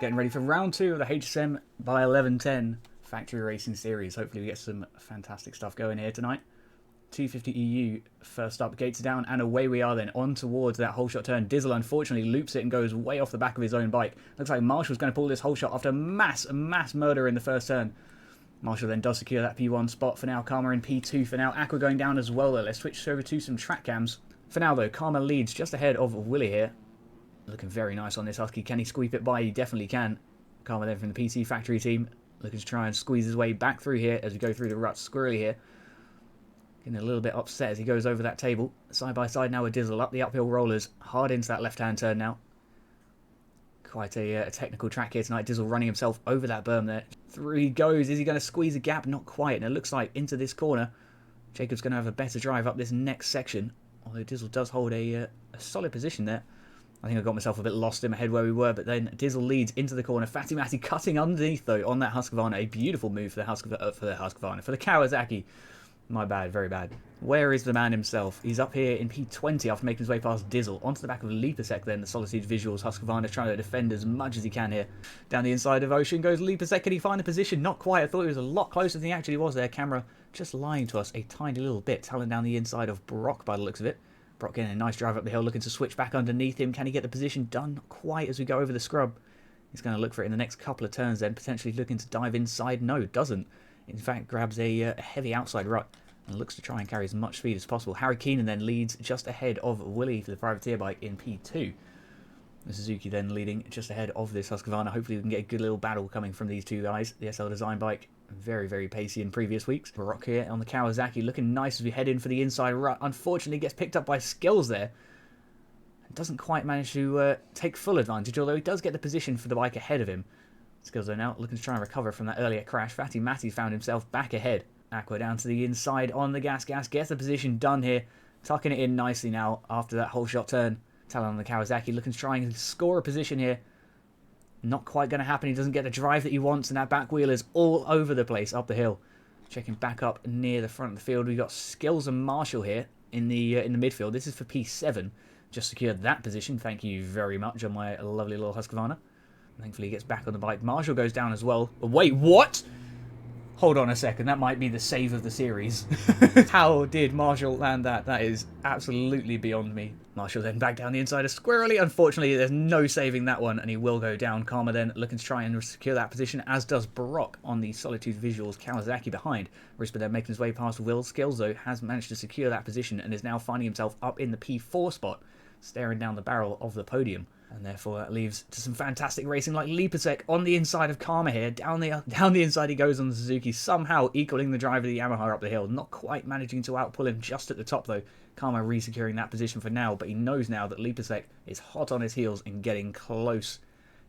Getting ready for round 2 of the HSM by 1110 Factory Racing Series. Hopefully we get some fantastic stuff going here tonight. 250 EU first up, gates are down, and away we are then on towards that whole shot turn. Dizzle unfortunately loops it and goes way off the back of his own bike. Looks like Marshall's going to pull this whole shot after mass murder in the first turn. Marshall then does secure that P1 spot. For now, Karma in P2. For now, Aqua going down as well though. Let's switch over to some track cams. For now though, Karma leads just ahead of Willie here. Looking very nice on this Husky. Can he sweep it by? He definitely can. Karma then from the PC factory team. Looking to try and squeeze his way back through here as we go through the ruts. Squirrely here. Getting a little bit upset as he goes over that table. Side by side now with Dizzle up the uphill rollers. Hard into that left-hand turn now. Quite a technical track here tonight. Dizzle running himself over that berm there. Through he goes. Is he going to squeeze a gap? Not quite. And it looks like into this corner. Jacob's going to have a better drive up this next section. Although Dizzle does hold a solid position there. I think I got myself a bit lost in my head where we were, but then Dizzle leads into the corner. Fatty Matty cutting underneath, though, on that Husqvarna. A beautiful move for the Husqvarna. For the Kawasaki. My bad, very bad. Where is the man himself? He's up here in P20 after making his way past Dizzle. Onto the back of Leapasek then, the Solitude Visuals. Husqvarna trying to defend as much as he can here. Down the inside of Ocean goes Leapasek. Can he find a position? Not quite. I thought he was a lot closer than he actually was there. Camera just lying to us a tiny little bit. Talon down the inside of Brock by the looks of it. Brock getting a nice drive up the hill, looking to switch back underneath him. Can he get the position done? Not quite as we go over the scrub. He's going to look for it in the next couple of turns then, potentially looking to dive inside. No, doesn't. In fact, grabs a heavy outside rut and looks to try and carry as much speed as possible. Harry Keenan then leads just ahead of Willie for the privateer bike in P2. The Suzuki then leading just ahead of this Husqvarna. Hopefully we can get a good little battle coming from these two guys. The SL Design bike, very, very pacey in previous weeks. Brock here on the Kawasaki, looking nice as we head in for the inside rut. Unfortunately gets picked up by Skills there. Doesn't quite manage to take full advantage, although he does get the position for the bike ahead of him. Skills are now looking to try and recover from that earlier crash. Fatty Matty found himself back ahead. Aqua down to the inside on the gas. Gets the position done here. Tucking it in nicely now after that whole shot turn. Talon on the Kawasaki looking to try and score a position here. Not quite going to happen. He doesn't get the drive that he wants, and that back wheel is all over the place up the hill. Checking back up near the front of the field. We've got Skills and Marshall here in the midfield. This is for P7. Just secured that position. Thank you very much on my lovely little Husqvarna. Thankfully he gets back on the bike. Marshall goes down as well. Wait, what? Hold on a second, that might be the save of the series. How did Marshall land that? That is absolutely beyond me. Marshall then back down the inside of Squirrely. Unfortunately, there's no saving that one, and he will go down. Karma then looking to try and secure that position, as does Brock on the Solitude Visuals. Kawasaki behind. Risper then making his way past Will. Skills, though, has managed to secure that position and is now finding himself up in the P4 spot, staring down the barrel of the podium. And therefore that leaves to some fantastic racing like Leapasek on the inside of Karma here. Down the inside he goes on the Suzuki, somehow equaling the drive of the Yamaha up the hill. Not quite managing to outpull him just at the top though. Karma re-securing that position for now, but he knows now that Leapasek is hot on his heels and getting close.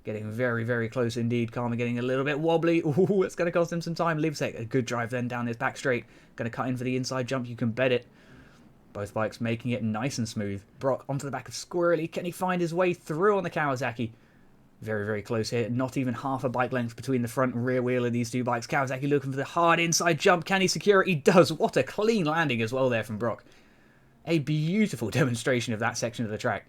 Getting very, very close indeed. Karma getting a little bit wobbly. Ooh, it's going to cost him some time. Leapasek, a good drive then down his back straight. Going to cut in for the inside jump, you can bet it. Both bikes making it nice and smooth. Brock onto the back of Squirrely. Can he find his way through on the Kawasaki? Very, very close here. Not even half a bike length between the front and rear wheel of these two bikes. Kawasaki looking for the hard inside jump. Can he secure it? He does. What a clean landing as well there from Brock. A beautiful demonstration of that section of the track.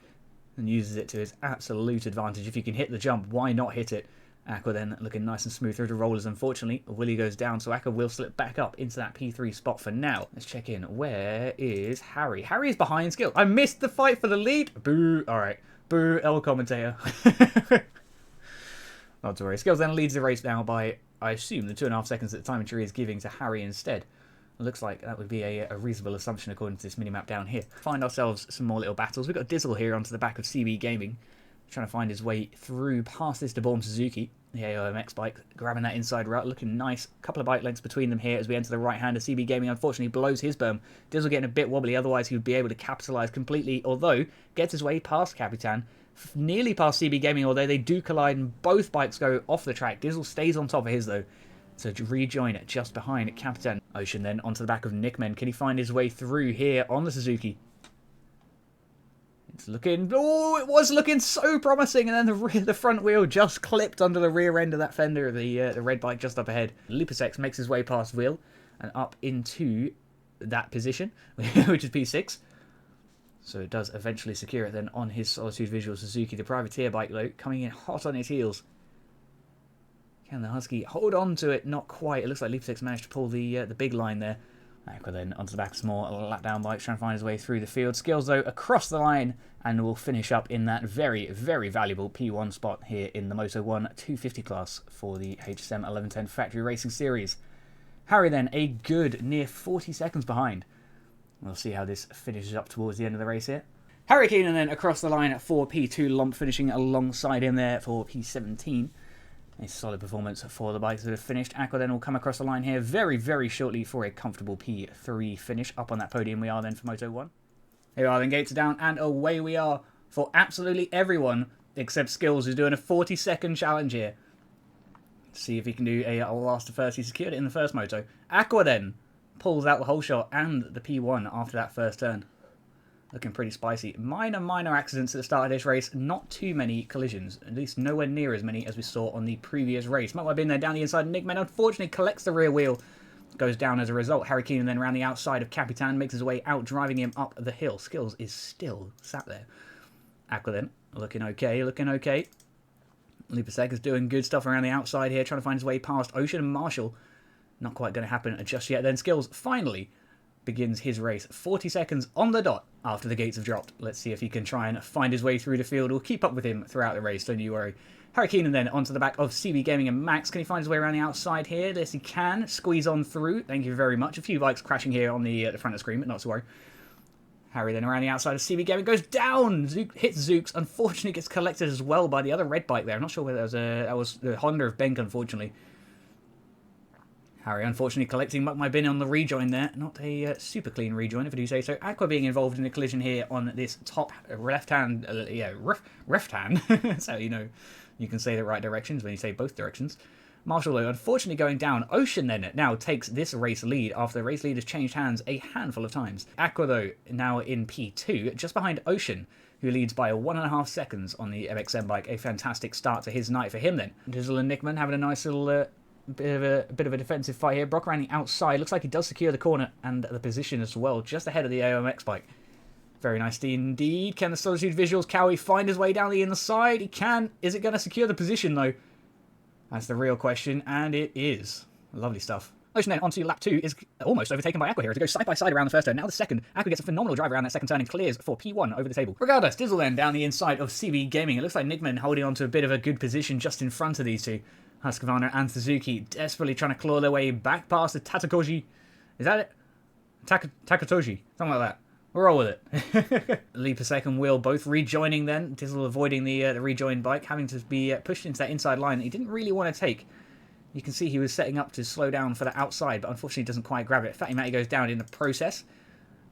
And uses it to his absolute advantage. If you can hit the jump, why not hit it? Aqua then looking nice and smooth through the rollers. Unfortunately, Willie goes down, so Aqua will slip back up into that P3 spot for now. Let's check in. Where is Harry? Harry is behind Skill. I missed the fight for the lead. Boo. All right. Boo, El commentator. Not to worry. Skills then leads the race now by, I assume, the 2.5 seconds that the time tree is giving to Harry instead. It looks like that would be a reasonable assumption according to this minimap down here. Find ourselves some more little battles. We've got Dizzle here onto the back of CB Gaming. Trying to find his way through past this DeBorn Suzuki, the AOMX bike, grabbing that inside route, looking nice. A couple of bike lengths between them here as we enter the right hand of CB Gaming. Unfortunately blows his berm. Dizzle getting a bit wobbly, otherwise he would be able to capitalise completely, although gets his way past Capitan, nearly past CB Gaming, although they do collide and both bikes go off the track. Dizzle stays on top of his though, to rejoin it just behind Capitan. Ocean then onto the back of Nickman. Can he find his way through here on the Suzuki? It's looking... Oh, it was looking so promising, and then the front wheel just clipped under the rear end of that fender of the red bike just up ahead. Leapasek makes his way past Will and up into that position, which is P6. So it does eventually secure it then on his Solitude Visual Suzuki. The privateer bike, though, coming in hot on his heels. Can the Husky hold on to it? Not quite. It looks like Leapsix managed to pull the big line there. Aqua then onto the back of some more lap down bikes, trying to find his way through the field. Skills, though, across the line, and will finish up in that very, very valuable P1 spot here in the Moto 1 250 class for the HSM 1110 Factory Racing Series. Harry then a good near 40 seconds behind. We'll see how this finishes up towards the end of the race here. Harry Keenan then across the line for P2, Lomp finishing alongside him there for P17. A solid performance for the bikes that have finished. Aqua then will come across the line here very, very shortly for a comfortable P3 finish. Up on that podium we are then for Moto 1. Here we are then, gates are down, and away we are for absolutely everyone except Skills, who's doing a 40-second challenge here. Let's see if he can do a last to first. He secured it in the first moto. Aqua then pulls out the whole shot and the P1 after that first turn. Looking pretty spicy. Minor accidents at the start of this race. Not too many collisions. At least nowhere near as many as we saw on the previous race. Might have been there down the inside. Nickman unfortunately collects the rear wheel. Goes down as a result. Harry Keenan then around the outside of Capitan. Makes his way out, driving him up the hill. Skills is still sat there. Aqua then. Looking okay. Looking okay. Lupasek is doing good stuff around the outside here. Trying to find his way past Ocean and Marshall. Not quite going to happen just yet. Then Skills finally begins his race 40 seconds on the dot after the gates have dropped. Let's see if he can try and find his way through the field. We'll keep up with him throughout the race, don't you worry. Harry Keenan then onto the back of CB Gaming and Max. Can he find his way around the outside here? Yes, he can. Squeeze on through. Thank you very much. A few bikes crashing here on the front of the screen, but not to worry. Harry then around the outside of CB Gaming goes down. Hits Zooks. Unfortunately gets collected as well by the other red bike there. I'm not sure whether that was the Honda of Benk, unfortunately. Harry, unfortunately, collecting my bin on the rejoin there. Not a super clean rejoin, if I do say so. Aqua being involved in a collision here on this top left-hand... left-hand. That's how you can say the right directions when you say both directions. Marshall, though, unfortunately going down. Ocean then now takes this race lead after the race lead has changed hands a handful of times. Aqua, though, now in P2, just behind Ocean, who leads by 1.5 seconds on the MXM bike. A fantastic start to his night for him then. Dizzle and Nickman having a nice little... bit of a defensive fight here. Brock around the outside. Looks like he does secure the corner and the position as well, just ahead of the AOMX bike. Very nice indeed. Can the Solitude Visuals Cowie find his way down the inside? He can. Is it going to secure the position, though? That's the real question, and it is. Lovely stuff. Ocean then onto lap 2 is almost overtaken by Aqua here to go side by side around the first turn. Now the second. Aqua gets a phenomenal drive around that second turn and clears for P1 over the table. Regardless, Dizzle then down the inside of CB Gaming. It looks like Nickman holding on to a bit of a good position just in front of these two. Husqvarna and Suzuki desperately trying to claw their way back past the Tatakoji. Is that it? Takatoji. Something like that. We'll roll with it. Leap a second wheel, both rejoining then. Dizzle avoiding the rejoined bike, having to be pushed into that inside line that he didn't really want to take. You can see he was setting up to slow down for the outside, but unfortunately doesn't quite grab it. Fatty Matty goes down in the process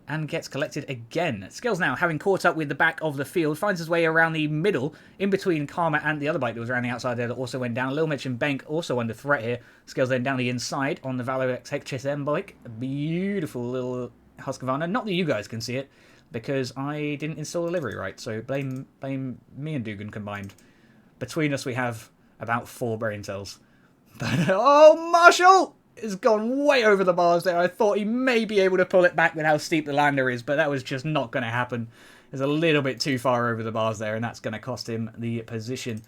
and gets collected again. Skills now, having caught up with the back of the field, finds his way around the middle, in between Karma and the other bike that was around the outside there that also went down. Lil Mitch and Bank also under threat here. Skills then down the inside on the Valorex HSM bike. A beautiful little Husqvarna. Not that you guys can see it, because I didn't install the livery right, so blame me and Dugan combined. Between us we have about 4 brain cells. But, oh, Marshall has gone way over the bars there. I thought he may be able to pull it back with how steep the lander is, but that was just not going to happen. It's a little bit too far over the bars there, and that's going to cost him the position.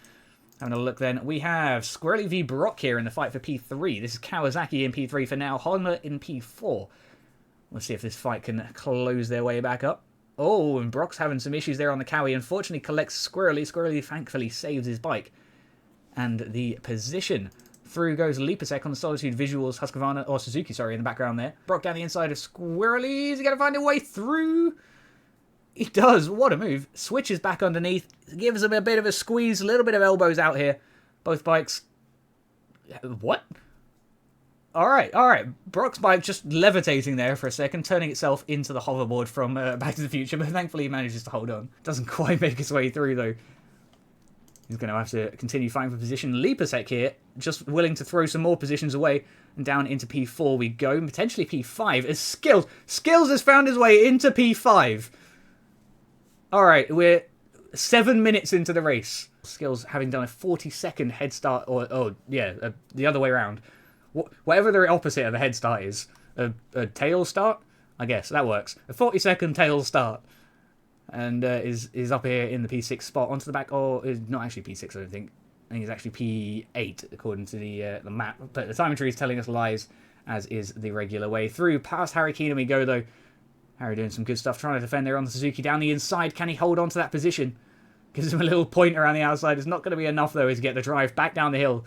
Having a look then, we have Squirrely v Brock here in the fight for P3. This is Kawasaki in P3 for now, Honda in P4. We'll see if this fight can close their way back up. Oh, and Brock's having some issues there on the Cowie. Unfortunately collects Squirrely. Squirrely thankfully saves his bike. And the position... Through goes Leapasek on the Solitude Visuals, Husqvarna, or Suzuki, sorry, in the background there. Brock down the inside of Squirrely. Is he going to find a way through? He does. What a move. Switches back underneath. Gives him a bit of a squeeze. A little bit of elbows out here. Both bikes. What? All right. Brock's bike just levitating there for a second, turning itself into the hoverboard from Back to the Future, but thankfully he manages to hold on. Doesn't quite make his way through, though. He's going to have to continue fighting for position. Leapasek here, just willing to throw some more positions away. And down into P4 we go. Potentially P5 as Skills. Skills has found his way into P5. Alright, we're 7 minutes into the race. Skills having done a 40-second head start. The other way around. Whatever the opposite of a head start is. A tail start? I guess, that works. A 40-second tail start. And is up here in the P6 spot onto the back, or is not actually P6, I don't think. think he's actually P8 according to the map. But the timing tree is telling us lies, as is the regular way through. Past Harry Keenan we go, though. Harry doing some good stuff, trying to defend there on Suzuki down the inside. Can he hold on to that position? Gives him a little point around the outside. It's not going to be enough, though, to get the drive back down the hill.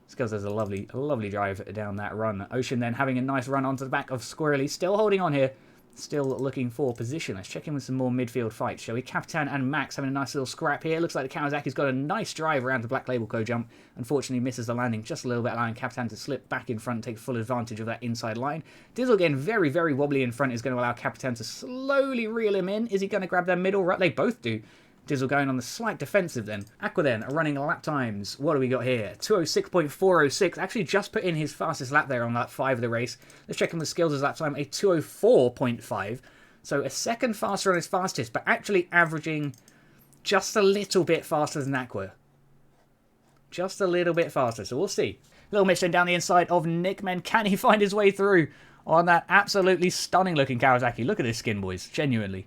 Skills has a lovely drive down that run. Ocean then having a nice run onto the back of Squirrely. Still holding on here. Still looking for position. Let's check in with some more midfield fights, shall we? Capitan and Max having a nice little scrap here. Looks like the Kawasaki's got a nice drive around the Black Label co-jump. Unfortunately misses the landing just a little bit, allowing Capitan to slip back in front and take full advantage of that inside line. Dizzle again very, very wobbly in front is going to allow Capitan to slowly reel him in. Is he going to grab their middle? Right, they both do. Dizzle going on the slight defensive then. Aqua then running lap times. What do we got here? 206.406. Actually just put in his fastest lap there on lap 5 of the race. Let's check on the Skills' lap time. A 204.5. So a second faster on his fastest, but actually averaging just a little bit faster than Aqua. Just a little bit faster, so we'll see. Little Mitch then down the inside of Nickman. Can he find his way through on that absolutely stunning looking Kawasaki? Look at this skin, boys. Genuinely.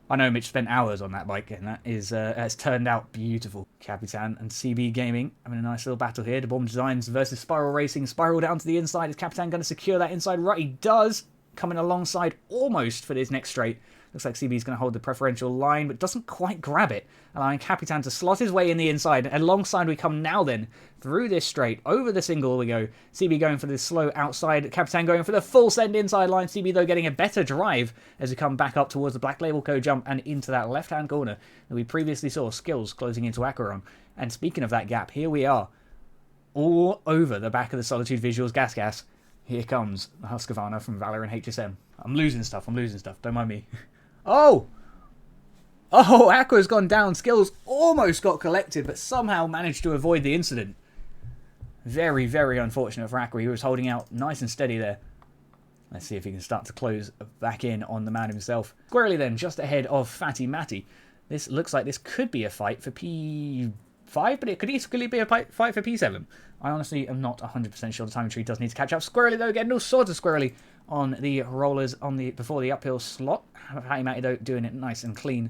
I know Mitch spent hours on that bike, and that is has turned out beautiful. Capitan and CB Gaming having a nice little battle here. The Bomb Designs versus Spiral Racing. Spiral down to the inside. Is Capitan going to secure that inside right? He does. Coming alongside almost for this next straight. Looks like CB's going to hold the preferential line, but doesn't quite grab it, allowing Capitan to slot his way in the inside. Alongside we come now then, through this straight, over the single we go. CB going for this slow outside, Capitan going for the full send inside line. CB though getting a better drive as we come back up towards the Black Label co-jump and into that left-hand corner that we previously saw Skills closing into Aquaron. And speaking of that gap, here we are, all over the back of the Solitude Visuals Gas. Here comes the Husqvarna from Valor and HSM. I'm losing stuff, don't mind me. Oh, Aqua's gone down. Skills almost got collected, but somehow managed to avoid the incident. Very, very unfortunate for Aqua. He was holding out nice and steady there. Let's see if he can start to close back in on the man himself. Squirrely then, just ahead of Fatty Matty. This looks like this could be a fight for P5, but it could equally be a fight for P7. I honestly am not 100% sure. The timing tree does need to catch up. Squirrely though, getting all sorts of Squirrely on the rollers before the uphill slot. Fatty Matty though doing it nice and clean.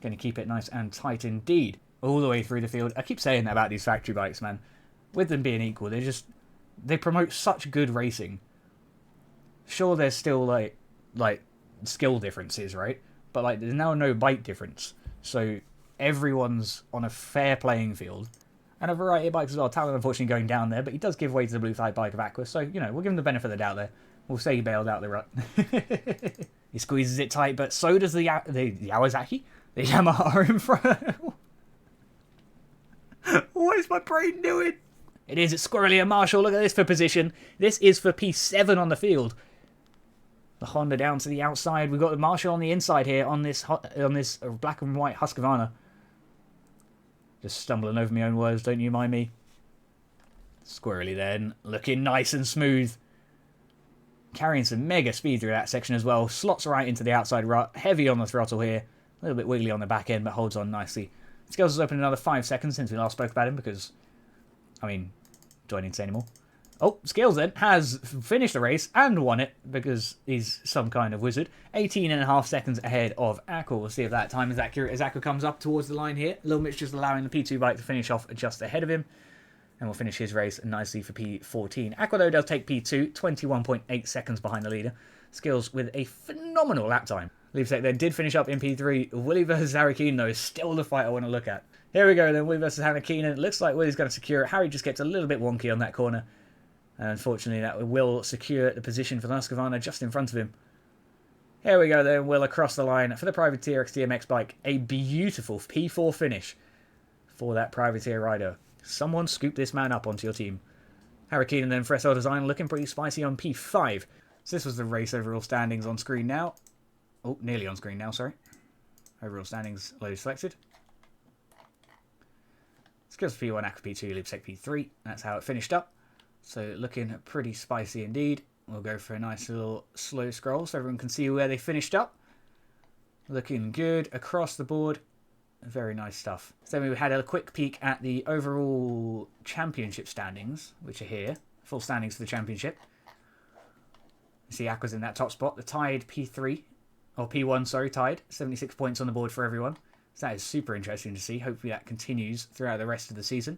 Going to keep it nice and tight indeed. All the way through the field. I keep saying that about these factory bikes, man. With them being equal, they promote such good racing. Sure, there's still like skill differences, right? But like there's now no bike difference. So everyone's on a fair playing field. And a variety of bikes as well. Talon unfortunately going down there, but he does give way to the blue flag bike of Aqua. So, you know, we'll give him the benefit of the doubt there. We'll say he bailed out the rut. He squeezes it tight, but so does the Yawasaki. The Yamaha in front. What is my brain doing? It's Squirrely and Marshall. Look at this for position. This is for P7 on the field. The Honda down to the outside. We've got the Marshall on the inside here on this black and white Husqvarna. Just stumbling over my own words, don't you mind me? Squirrely then, looking nice and smooth. Carrying some mega speed through that section as well. Slots right into the outside rut. Heavy on the throttle here. A little bit wiggly on the back end, but holds on nicely. Scales is open another 5 seconds since we last spoke about him because, I mean, do I need to say any more? Oh, Scales then has finished the race and won it because he's some kind of wizard. 18.5 seconds ahead of Aqua. We'll see if that time is accurate as Aqua comes up towards the line here. Little Mitch just allowing the P2 bike to finish off just ahead of him. And we'll finish his race nicely for P14. Aqua though does take P2, 21.8 seconds behind the leader. Skills with a phenomenal lap time. Leapsec then did finish up in P3. Willie versus Harry Keenan though is still the fight I want to look at. Here we go then, Willie versus Harry Keenan. It looks like Willie's going to secure it. Harry just gets a little bit wonky on that corner. And unfortunately, that will secure the position for the Husqvarna just in front of him. Here we go then, Will across the line for the Privateer XDMX bike. A beautiful P4 finish for that Privateer rider. Someone scoop this man up onto your team. Harry Keenan then for SL Design looking pretty spicy on P5. So this was the race overall standings on screen now. Oh, nearly on screen now, sorry. Overall standings loaded selected. Skills P1, Aqua P2, Leapsec P3. That's how it finished up. So looking pretty spicy indeed. We'll go for a nice little slow scroll so everyone can see where they finished up. Looking good across the board. Very nice stuff. So we had a quick peek at the overall championship standings, which are here. Full standings for the championship. You see Aqua's in that top spot. The tied P3, or P1, sorry, tied. 76 points on the board for everyone. So that is super interesting to see. Hopefully that continues throughout the rest of the season.